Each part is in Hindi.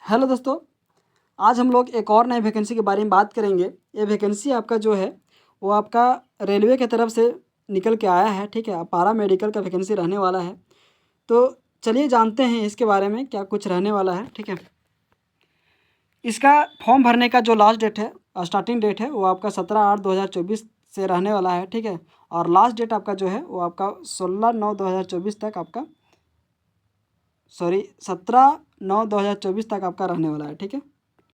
हेलो दोस्तों, आज हम लोग एक और नई वैकेंसी के बारे में बात करेंगे। ये वैकेंसी आपका जो है वो आपका रेलवे की तरफ से निकल के आया है। ठीक है, पारा मेडिकल का वैकेंसी रहने वाला है। तो चलिए जानते हैं इसके बारे में क्या कुछ रहने वाला है। ठीक है, इसका फॉर्म भरने का जो लास्ट डेट है, स्टार्टिंग डेट है, वो आपका 17/8/2024 से रहने वाला है। ठीक है, और लास्ट डेट आपका जो है वो आपका 16/9/2024 तक आपका 17/9/2024 तक आपका रहने वाला है। ठीक है,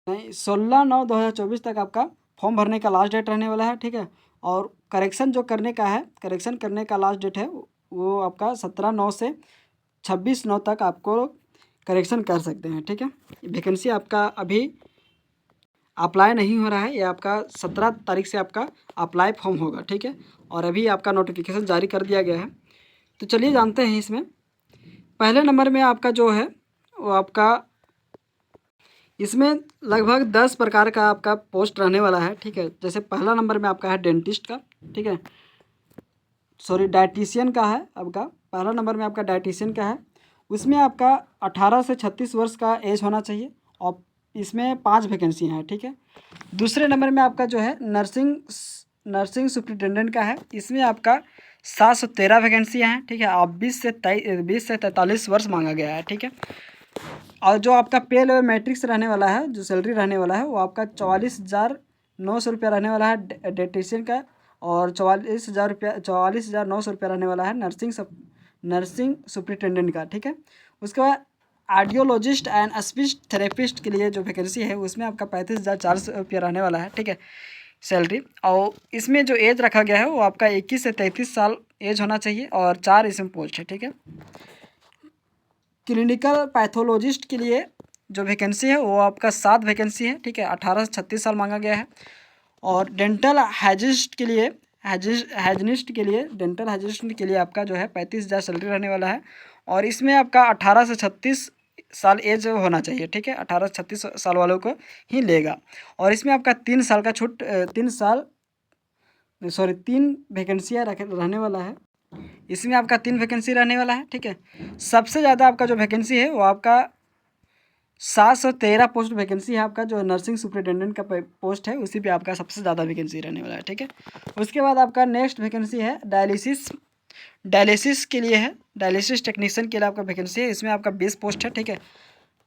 नहीं 16/9/2024 तक आपका फॉर्म भरने का लास्ट डेट रहने वाला है। ठीक है, और करेक्शन जो करने का है, करेक्शन करने का लास्ट डेट है वो आपका 17/9 से 26/9 तक आपको करेक्शन कर सकते हैं। ठीक है, वैकेंसी आपका अभी अप्लाई नहीं हो रहा है, ये आपका 17 तारीख से आपका अप्लाई फॉर्म होगा। ठीक है, और अभी आपका नोटिफिकेशन जारी कर दिया गया है। तो चलिए जानते हैं इसमें। पहले नंबर में आपका जो है वो आपका इसमें लगभग 10 प्रकार का आपका पोस्ट रहने वाला है। ठीक है, जैसे पहला नंबर में आपका है डेंटिस्ट का। ठीक है, सॉरी डाइटिशियन का है आपका। पहला नंबर में आपका डाइटिशियन का है। उसमें आपका 18 से 36 वर्ष का एज होना चाहिए और इसमें 5 वैकेंसियाँ हैं। ठीक है, दूसरे नंबर में आपका जो है नर्सिंग सुपरिटेंडेंट का है। इसमें आपका 713 वैकेंसियाँ हैं। ठीक है, और 20 से 43 वर्ष मांगा गया है। ठीक है, और जो आपका पे लेवल मैट्रिक्स रहने वाला है, जो सैलरी रहने वाला है वो आपका 44,900 रुपया रहने वाला है डाइटिशियन का, और 44,900 रुपया रहने वाला है नर्सिंग सुपरिटेंडेंट का। ठीक है, उसके बाद आर्डियोलॉजिस्ट एंड स्पीच थेरेपिस्ट के लिए जो वैकेंसी है उसमें आपका 35,400 रुपया रहने वाला है। ठीक है, सैलरी। और इसमें जो एज रखा गया है वो आपका 21 से 33 साल एज होना चाहिए और 4 इसमें पोस्ट है। ठीक है, क्लिनिकल पैथोलॉजिस्ट के लिए जो वैकेंसी है वो आपका 7 वैकेंसी है। ठीक है, 18 से 36 साल मांगा गया है। और डेंटल हाइजिस्ट के लिए डेंटल हाइजिस्ट के लिए आपका जो है 35,000 सैलरी रहने वाला है। और इसमें आपका 18 से 36 साल एज होना चाहिए। ठीक है, 18 से 36 साल वालों को ही लेगा। और इसमें आपका 3 साल का छूट 3 वैकेंसियाँ रहने वाला है। इसमें आपका 3 वैकेंसी रहने वाला है। ठीक है, सबसे ज़्यादा आपका जो वैकेंसी है वो आपका 713 पोस्ट वैकेंसी है आपका, जो नर्सिंग सुपरिटेंडेंट का पोस्ट है उसी पे आपका सबसे ज़्यादा वैकेंसी रहने वाला है। ठीक है, उसके बाद आपका नेक्स्ट वैकेंसी है डायलिसिस के लिए है। डायलिसिस टेक्नीशियन के लिए आपका वैकेंसी है। इसमें आपका 20 पोस्ट है। ठीक है,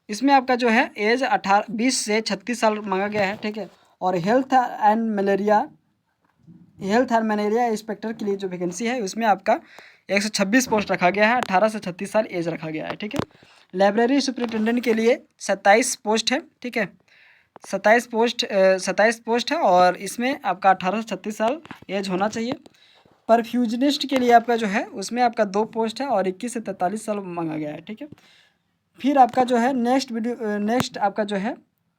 इसमें आपका जो है एज 20 से 36 साल मांगा गया है। ठीक है, और हेल्थ एंड मलेरिया इंस्पेक्टर के लिए जो वैकेंसी है उसमें आपका 126 पोस्ट रखा गया है। 18 से 36 साल एज रखा गया है। ठीक है, लाइब्रेरी सुपरिटेंडेंट के लिए 27 पोस्ट है। ठीक है, 27 पोस्ट है और इसमें आपका 18 से 36 साल एज होना चाहिए। परफ्यूजनिस्ट के लिए आपका जो है उसमें आपका 2 पोस्ट है और 21 से 43 साल मांगा गया है। ठीक है, फिर आपका जो है नेक्स्ट आपका जो है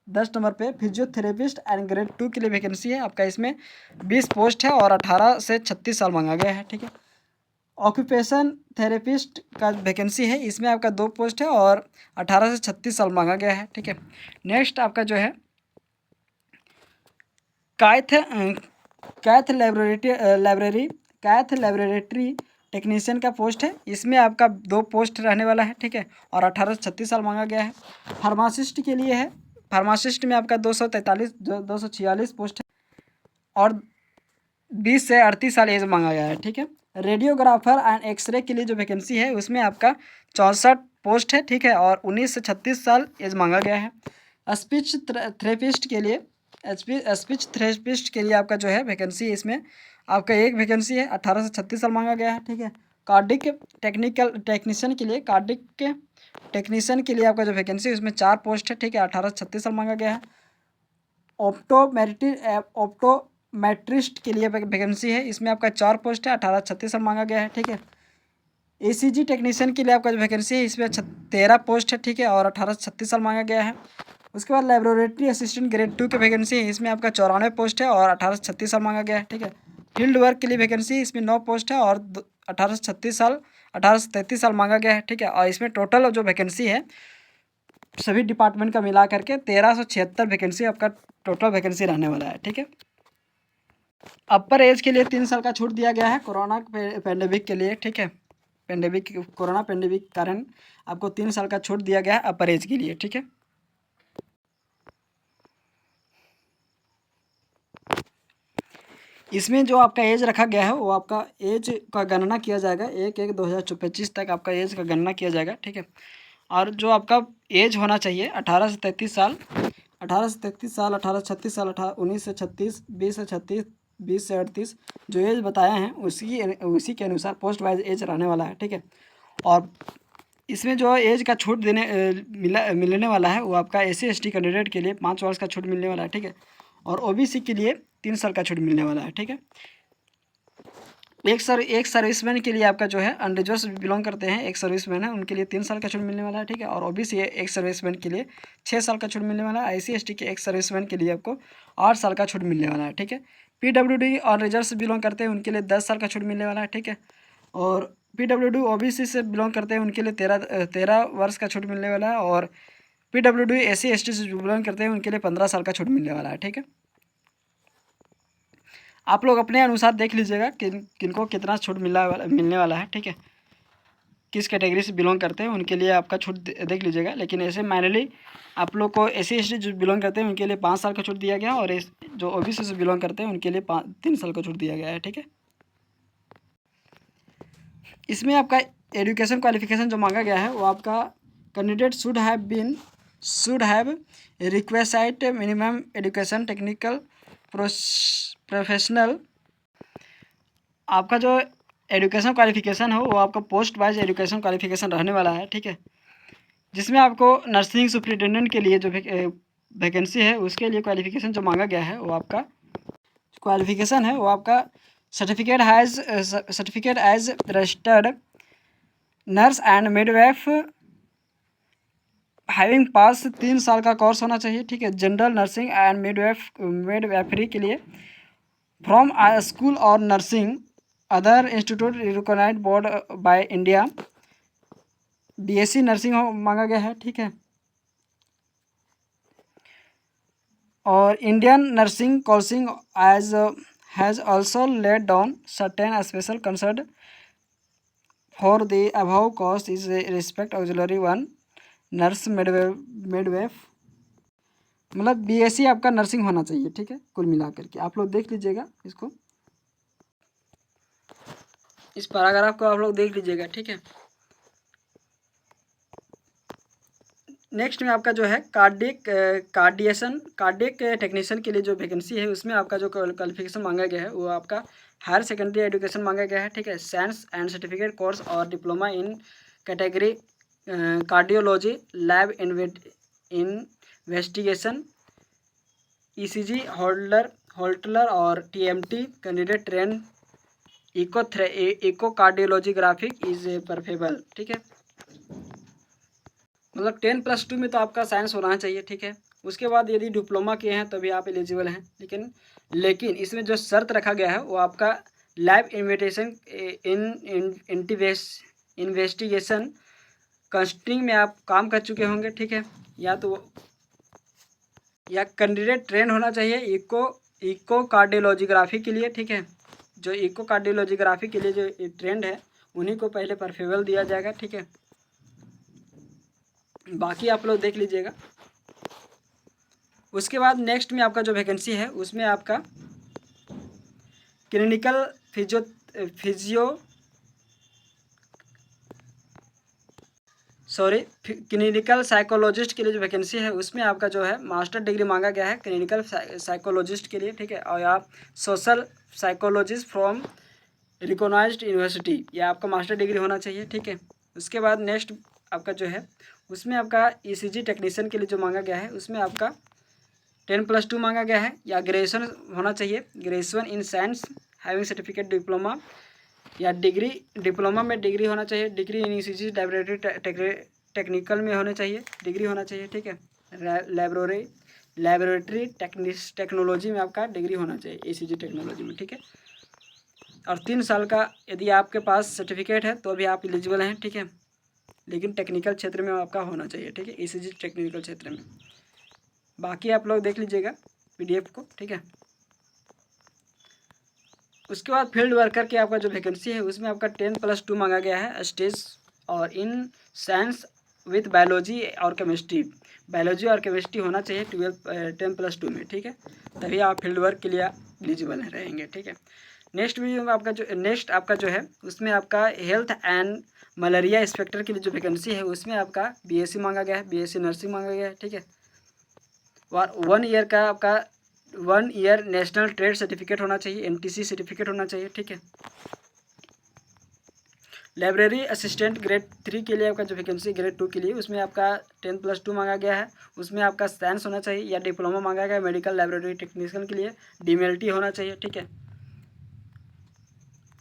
10 नंबर पे फिजियोथेरेपिस्ट एंड ग्रेड 2 के लिए वैकेंसी है आपका। इसमें 20 पोस्ट है और 18 से 36 साल मांगा गया है। ठीक है, ऑक्यूपेशन थेरेपिस्ट का वैकेंसी है। इसमें आपका 2 पोस्ट है और 18 से 36 साल मांगा गया है। ठीक है, नेक्स्ट आपका जो है कैथ लेबोरेटरी टेक्नीशियन का पोस्ट है। इसमें आपका 2 पोस्ट रहने वाला है। ठीक है, और 18 से 36 साल मांगा गया है। फार्मासिस्ट के लिए है। फार्मासिस्ट में आपका 246 पोस्ट है और 20 से 38 साल एज मांगा गया है। ठीक है, रेडियोग्राफर एंड एक्सरे के लिए जो वैकेंसी है उसमें आपका 64 पोस्ट है। ठीक है, और 19 से 36 साल एज मांगा गया है। स्पीच थेरेपिस्ट के लिए आपका जो है वैकेंसी, इसमें आपका 1 वैकेंसी है। 18 से 36 साल मांगा गया है। ठीक है, कार्डिक टेक्नीशियन के लिए आपका जो वैकेंसी है उसमें 4 पोस्ट है। ठीक है, 18 से 36 साल मांगा गया है। ऑप्टोमेट्रिस्ट के लिए वैकेंसी है। इसमें आपका 4 पोस्ट है। 18 से 36 साल मांगा गया है। ठीक है, ECG टेक्नीशियन के लिए आपका जो वैकेंसी है इसमें 13 पोस्ट है। ठीक है, और 18 से 36 साल मांगा गया है। उसके बाद लेबोरेटरी असिस्टेंट ग्रेड 2 की वैकेंसी है। इसमें आपका 94 पोस्ट है और 18 से 36 साल मांगा गया है। ठीक है, फील्ड वर्क के लिए वैकेंसी इसमें 9 पोस्ट है और 18 से 33 साल मांगा गया है। ठीक है, और इसमें टोटल जो वैकेंसी है सभी डिपार्टमेंट का मिला करके 1376 वैकेंसी आपका टोटल वैकेंसी रहने वाला है। ठीक है, अपर एज के लिए 3 साल का छूट दिया गया है कोरोना पेंडेमिक के लिए। ठीक है, कोरोना पेंडेमिक के कारण आपको 3 साल का छूट दिया गया है अपर एज के लिए। ठीक है, इसमें जो आपका एज रखा गया है वो आपका एज का गणना किया जाएगा 1/1/2025 तक आपका एज का गणना किया जाएगा, ठीक है। और जो आपका एज होना चाहिए 18 से 33 साल, 18 से 33 साल, 18 से 36 साल, 19 से 36, 20 से 36, 20 से 38 जो एज बताया हैं उसी के अनुसार पोस्ट वाइज एज रहने वाला है, ठीक है। और इसमें जो एज का छूट मिलने वाला है वो आपका SC/ST कैंडिडेट के लिए 5 वर्ष का छूट मिलने वाला है, ठीक है। और OBC के लिए 3 साल का छूट मिलने वाला है, ठीक है। एक सर्विसमैन के लिए आपका जो है अनरिजर्व बिलोंग करते हैं, एक सर्विसमैन है उनके लिए 3 साल का छूट मिलने वाला है, ठीक है। और OBC एक सर्विसमैन के लिए 6 साल का छूट मिलने वाला है। IC/ST के एक सर्विसमैन के लिए आपको 8 साल का छूट मिलने वाला है, ठीक है। PWD और रिजर्व से बिलोंग करते हैं उनके लिए 10 साल का छूट मिलने वाला है, ठीक है। और PWD OBC से बिलोंग करते हैं उनके लिए 13 वर्ष का छूट मिलने वाला है। और PWD SC/ST से बिलोंग करते हैं उनके लिए 15 साल का छूट मिलने वाला है, ठीक है। आप लोग अपने अनुसार देख लीजिएगा किनको कितना छूट मिलने वाला है, ठीक है। किस कैटेगरी से बिलोंग करते हैं उनके लिए आपका छूट देख लीजिएगा। लेकिन ऐसे माइनरली आप लोग को SC/ST जो बिलोंग करते हैं उनके लिए 5 साल का छूट दिया गया और जो OBC से बिलोंग करते हैं उनके लिए 3 साल का छूट दिया गया है, ठीक है। इसमें आपका एजुकेशन क्वालिफिकेशन जो मांगा गया है वो आपका candidate should have requisite minimum education technical professional. आपका जो एजुकेशन क्वालिफिकेशन हो वो आपका पोस्ट वाइज एजुकेशन क्वालिफिकेशन रहने वाला है, ठीक है। जिसमें आपको नर्सिंग सुपरिटेंडेंट के लिए जो वैकेंसी है उसके लिए क्वालिफिकेशन जो मांगा गया है वो आपका क्वालिफिकेशन है वो आपका certificate as registered nurse and midwife having pass 3 साल का कोर्स होना चाहिए, ठीक है। जनरल नर्सिंग एंड मिडवाइफरी के लिए फ्रॉम आ स्कूल और nursing other institute recognized board by India. BSc nursing मांगा गया है, ठीक है। और Indian nursing council has also laid down certain special concern for the above cost is respect auxiliary 1 nurse midwife. मतलब BSc आपका नर्सिंग होना चाहिए, ठीक है। कुल मिलाकर के आप लोग देख लीजिएगा इसको, इस पैराग्राफ को आप लोग देख लीजिएगा, ठीक है। नेक्स्ट में आपका जो है कार्डियक टेक्नीशियन के लिए जो वैकेंसी है उसमें आपका जो क्वालिफिकेशन मांगा गया है वो आपका हायर सेकेंडरी एजुकेशन मांगा गया है, ठीक है। साइंस एंड सर्टिफिकेट कोर्स और diploma in category cardiology lab investigation ECG Holter और TMT candidate train echo cardiographic is preferable, ठीक है। मतलब 10+2 में तो आपका साइंस होना चाहिए, ठीक है। उसके बाद यदि डिप्लोमा किए हैं तभी आप एलिजिबल हैं। लेकिन इसमें जो शर्त रखा गया है वो आपका लैब इन्वेस्टिगेशन कंस्ट्रिंग में आप काम कर चुके होंगे, ठीक है। या कैंडिडेट ट्रेन होना चाहिए इको कार्डियोलॉजीग्राफी के लिए, ठीक है। जो इको कार्डियोलॉजीग्राफी के लिए जो ट्रेंड है उन्हीं को पहले परफेबल दिया जाएगा, ठीक है। बाकी आप लोग देख लीजिएगा। उसके बाद नेक्स्ट में आपका जो वैकेंसी है उसमें आपका क्लिनिकल क्लिनिकल साइकोलॉजिस्ट के लिए जो वैकेंसी है उसमें आपका जो है मास्टर डिग्री मांगा गया है क्लिनिकल साइकोलॉजिस्ट के लिए, ठीक है। और आप social psychologist from recognized university, यह आपका मास्टर डिग्री होना चाहिए, ठीक है। उसके बाद नेक्स्ट आपका जो है उसमें आपका ECG टेक्नीशियन के लिए जो मांगा गया है उसमें आपका 10+2 मांगा गया है या ग्रेजुएशन होना चाहिए, graduation in science having certificate diploma या डिग्री, डिप्लोमा में डिग्री होना चाहिए, degree in ECG laboratory technical में होने चाहिए, डिग्री होना चाहिए, ठीक है। लैबोरेटरी टेक्नोलॉजी में आपका डिग्री होना चाहिए ECG टेक्नोलॉजी में, ठीक है। और 3 साल का यदि आपके पास सर्टिफिकेट है तो भी आप एलिजिबल हैं, ठीक है। लेकिन टेक्निकल क्षेत्र में आपका होना चाहिए, ठीक है, ECG टेक्निकल क्षेत्र में। बाकी आप लोग देख लीजिएगा PDF को, ठीक है। उसके बाद फील्ड वर्कर के आपका जो वैकेंसी है उसमें आपका 10+2 मांगा गया है स्टेज और इन साइंस विथ बायोलॉजी और केमिस्ट्री, बायोलॉजी और केमिस्ट्री होना चाहिए 10+2 में, ठीक है, तभी आप फील्ड वर्क के लिए एलिजिबल रहेंगे, ठीक है। नेक्स्ट वीडियो में आपका जो है उसमें आपका हेल्थ एंड मलेरिया इंस्पेक्टर की जो वैकेंसी है उसमें आपका बीएससी मांगा गया है, बीएससी नर्सिंग मांगा गया है, ठीक है। 1 ईयर का आपका 1 ईयर नेशनल ट्रेड सर्टिफिकेट होना चाहिए, एनटीसी सर्टिफिकेट होना चाहिए, ठीक है। लाइब्रेरी असिस्टेंट ग्रेड 3 के लिए आपका जो वैकेंसी ग्रेड 2 के लिए उसमें आपका 10+2 मांगा गया है, उसमें आपका साइंस होना चाहिए या डिप्लोमा मांगा गया है। मेडिकल लाइब्रेरी टेक्नीशियन के लिए डीएमएलटी होना चाहिए, ठीक है।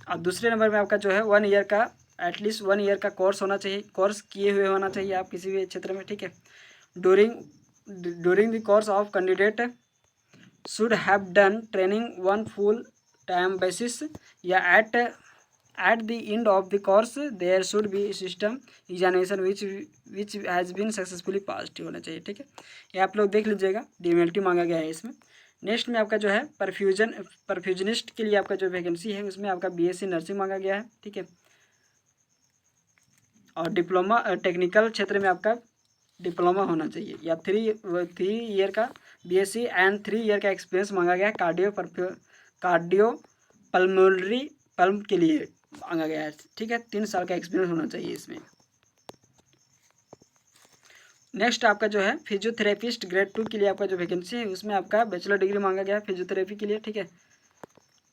और दूसरे नंबर में आपका जो है 1 ईयर का एटलीस्ट 1 ईयर का कोर्स होना चाहिए, कोर्स किए हुए होना चाहिए आप किसी भी क्षेत्र में, ठीक है। During the course of candidate should have done training 1 full time basis या at the end of the course there should be system examination which has been successfully passed होना चाहिए, ठीक है। ये आप लोग देख लीजिएगा, डीएमएलटी मांगा गया है इसमें। नेक्स्ट में आपका जो है परफ्यूजनिस्ट के लिए आपका जो वैकेंसी है उसमें आपका बीएससी नर्सिंग मांगा गया है, ठीक है। और डिप्लोमा टेक्निकल क्षेत्र में आपका डिप्लोमा होना चाहिए या 3 ईयर का बीएससी एंड 3 ईयर का एक्सपीरियंस मांगा गया है। कार्डियो पल्मोनरी पल्म के लिए मांगा गया है, ठीक है। 3 साल का एक्सपीरियंस होना चाहिए इसमें। नेक्स्ट आपका जो है फिजियोथेरेपिस्ट ग्रेड 2 के लिए आपका जो वैकेंसी है उसमें आपका बैचलर डिग्री मांगा गया है फिजियोथेरेपी के लिए, ठीक है।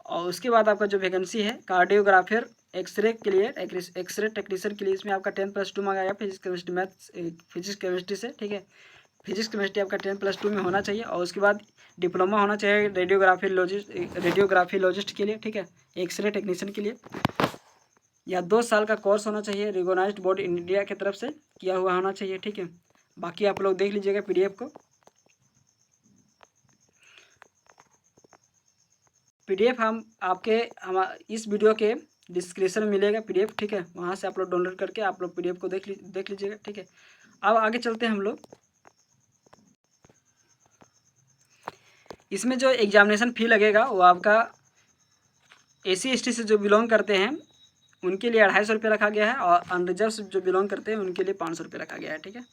और उसके बाद आपका जो वैकेंसी है कार्डियोग्राफर एक्सरे के लिए एक्सरे टेक्नीशियन के लिए इसमें आपका 10+2 मांगा गया फिजिक्स केमिस्ट्री से, ठीक है। फिजिक्स केमिस्ट्री आपका 10+2 में होना चाहिए। और उसके बाद डिप्लोमा होना चाहिए रेडियोग्राफिलॉजिस्ट के लिए, ठीक है, एक्सरे टेक्नीशियन के लिए, या 2 साल का कोर्स होना चाहिए, रिकॉग्नाइज्ड बोर्ड इंडिया की तरफ से किया हुआ होना चाहिए, ठीक है। बाकी आप लोग देख लीजिएगा पीडीएफ को, पीडीएफ हम इस वीडियो के डिस्क्रिप्शन में मिलेगा पीडीएफ, ठीक है, वहाँ से आप लोग डाउनलोड करके आप लोग पीडीएफ को देख लीजिएगा, ठीक है। अब आगे चलते हैं हम लोग। इसमें जो एग्जामिनेशन फ़ी लगेगा वो आपका SC/ST से जो बिलोंग करते हैं उनके लिए 250 रुपये रखा गया है, और अनरिजर्व से जो बिलोंग करते हैं उनके लिए 500 रुपये रखा गया है, ठीक है।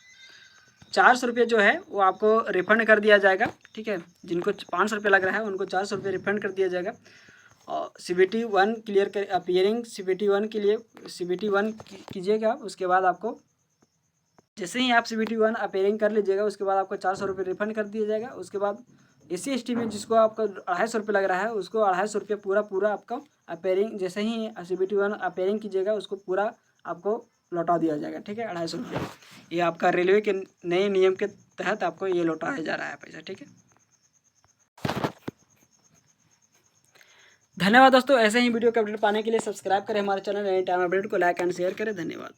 400 रुपये जो है वो आपको रिफ़ंड कर दिया जाएगा, ठीक है। जिनको 500 रुपये लग रहा है उनको 400 रुपये रिफ़ंड कर दिया जाएगा। और CBT 1 क्लियर कर अपीयरिंग CBT 1 के लिए CBT 1 कीजिएगा। उसके बाद आपको जैसे ही आप CBT 1 अपीयरिंग कर लीजिएगा उसके बाद आपको 400 रुपये रिफ़ंड कर दिया जाएगा। उसके बाद SC/ST में जिसको आपका 250 रुपये लग रहा है उसको 250 रुपये पूरा आपका अपीयरिंग जैसे ही CBT 1 अपीयरिंग कीजिएगा उसको पूरा आपको लौटा दिया जाएगा, ठीक है, 250 रुपये। ये आपका रेलवे के नए नियम के तहत आपको ये लौटाया जा रहा है पैसा, ठीक है। धन्यवाद दोस्तों, ऐसे ही वीडियो के अपडेट पाने के लिए सब्सक्राइब करें हमारे चैनल एनी टाइम अपडेट को, लाइक एंड शेयर करें। धन्यवाद।